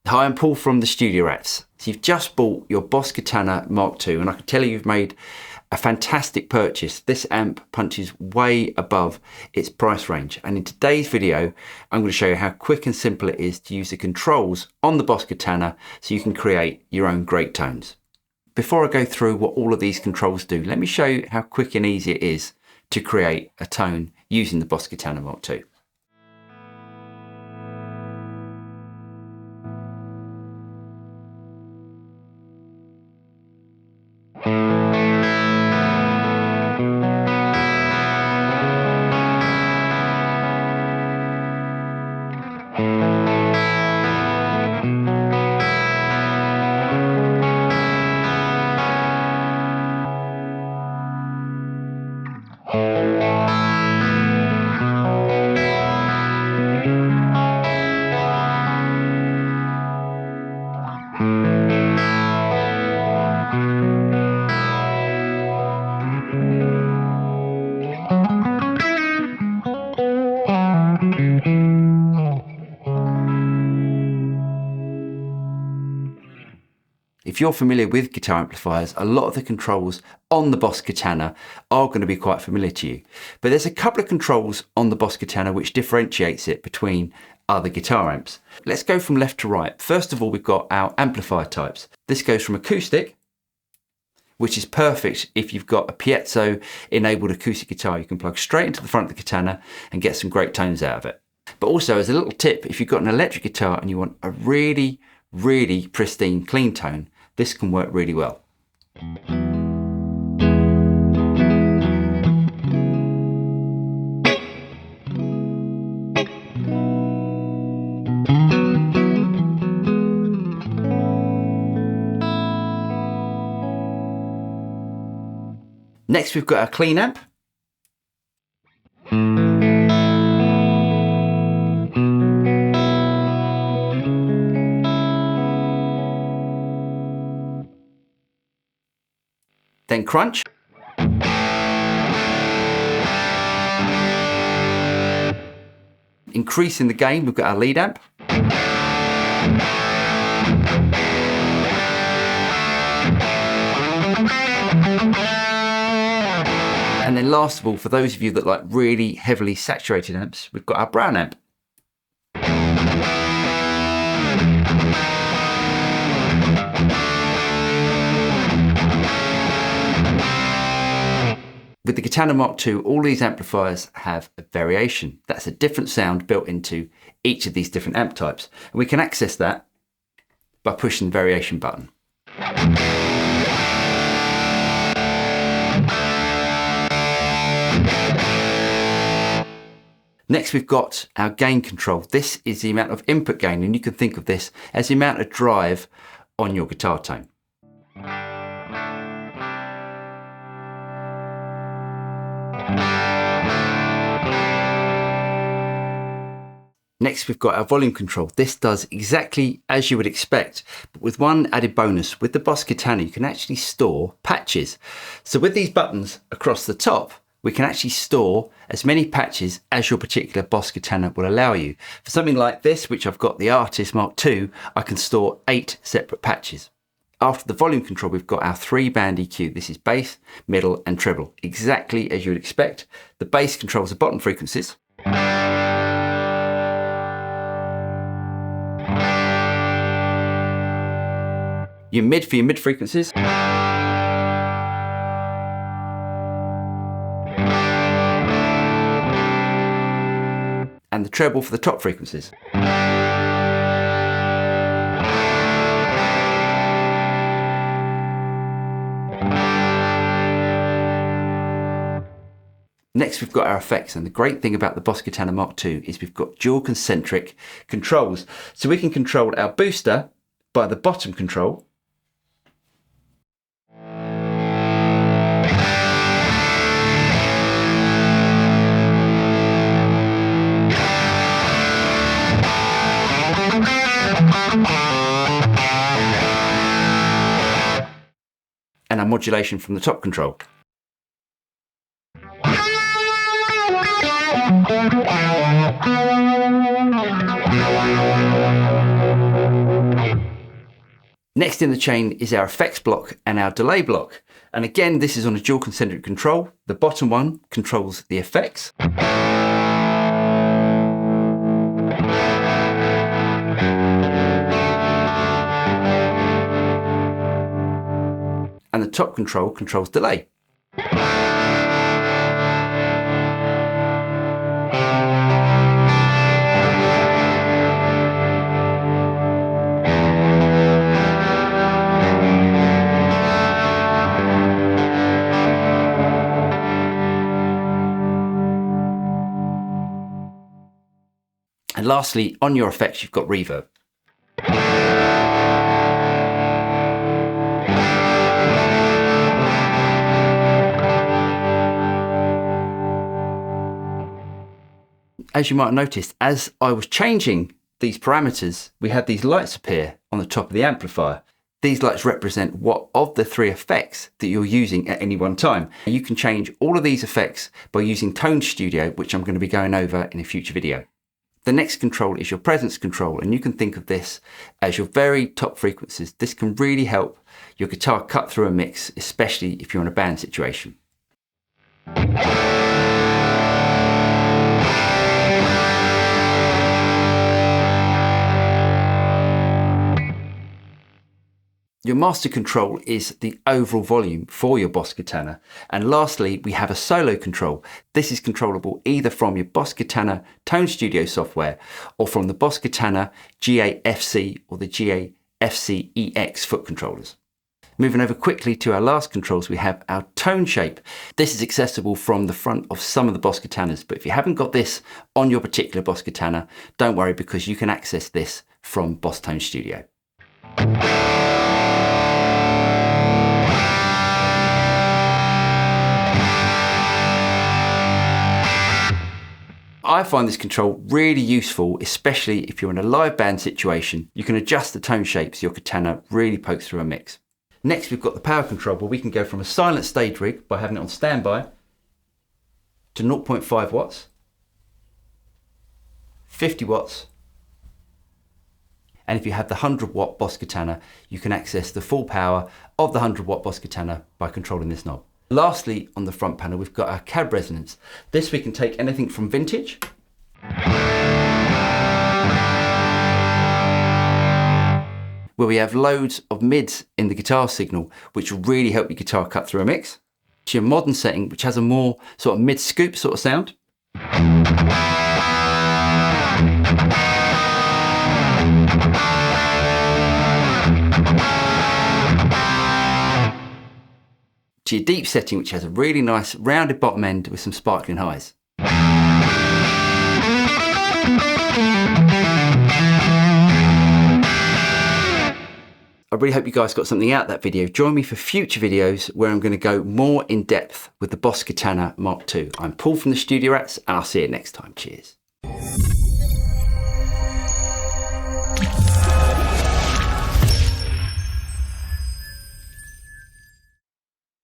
Hi, I'm Paul from the Studio Rats. So you've just bought your Boss Katana MK2 and I can tell you you've made a fantastic purchase. This amp punches way above its price range, and in today's video I'm going to show you how quick and simple it is to use the controls on the Boss Katana so you can create your own great tones. Before I go through what all of these controls do, let me show you how quick and easy it is to create a tone using the Boss Katana MK2. If you're familiar with guitar amplifiers, a lot of the controls on the Boss Katana are going to be quite familiar to you. But there's a couple of controls on the Boss Katana which differentiates it between other guitar amps. Let's go from left to right. First of all, we've got our amplifier types. This goes from acoustic, which is perfect if you've got a piezo enabled acoustic guitar. You can plug straight into the front of the Katana and get some great tones out of it. But also, as a little tip, if you've got an electric guitar and you want a really pristine, clean tone, this can work really well. Next, we've got our clean amp. Then crunch. Increasing the gain, we've got our lead amp. And then last of all, for those of you that like really heavily saturated amps, we've got our brown amp. With the Katana MK2, all these amplifiers have a variation. That's a different sound built into each of these different amp types. And we can access that by pushing the variation button. Next, we've got our gain control. This is the amount of input gain, and you can think of this as the amount of drive on your guitar tone. Next, we've got our volume control. This does exactly as you would expect, but with one added bonus. With the Boss Katana, you can actually store patches. So with these buttons across the top, we can actually store as many patches as your particular Boss Katana will allow you. For something like this, which I've got the Artist MK2, I can store 8 separate patches. After the volume control, we've got our 3-band EQ. This is bass, middle, and treble, exactly as you would expect. The bass controls the bottom frequencies. Your mid for your mid frequencies. And the treble for the top frequencies. Next, we've got our effects, and the great thing about the Boss Katana MK2 is we've got dual concentric controls. So we can control our booster by the bottom control. And our modulation from the top control. Next in the chain is our effects block and our delay block. And again, this is on a dual concentric control. The bottom one controls the effects. And the top control controls delay. And lastly, on your effects, you've got reverb. As you might have noticed, as I was changing these parameters, we had these lights appear on the top of the amplifier. These lights represent what of the three effects that you're using at any one time. You can change all of these effects by using Tone Studio, which I'm going to be going over in a future video. The next control is your presence control, and you can think of this as your very top frequencies. This can really help your guitar cut through a mix, especially if you're in a band situation. Your master control is the overall volume for your Boss Katana. And lastly, we have a solo control. This is controllable either from your Boss Katana Tone Studio software or from the Boss Katana GA-FC or the GA-FC-EX foot controllers. Moving over quickly to our last controls, we have our tone shape. This is accessible from the front of some of the Boss Katanas, but if you haven't got this on your particular Boss Katana, don't worry, because you can access this from Boss Tone Studio. I find this control really useful, especially if you're in a live band situation. You can adjust the tone shape so your katana really pokes through a mix. Next, we've got the power control, where we can go from a silent stage rig by having it on standby to 0.5 watts, 50 watts, and if you have the 100 watt Boss Katana, you can access the full power of the 100 watt Boss Katana by controlling this knob. Lastly, on the front panel, we've got our cab resonance. This we can take anything from vintage where we have loads of mids in the guitar signal, which will really help your guitar cut through a mix, to your modern setting, which has a more sort of mid scoop sort of sound, to your deep setting, which has a really nice rounded bottom end with some sparkling highs. I really hope you guys got something out of that video. Join me for future videos where I'm going to go more in depth with the Boss Katana Mark II. I'm Paul from the Studio Rats, and I'll see you next time. Cheers.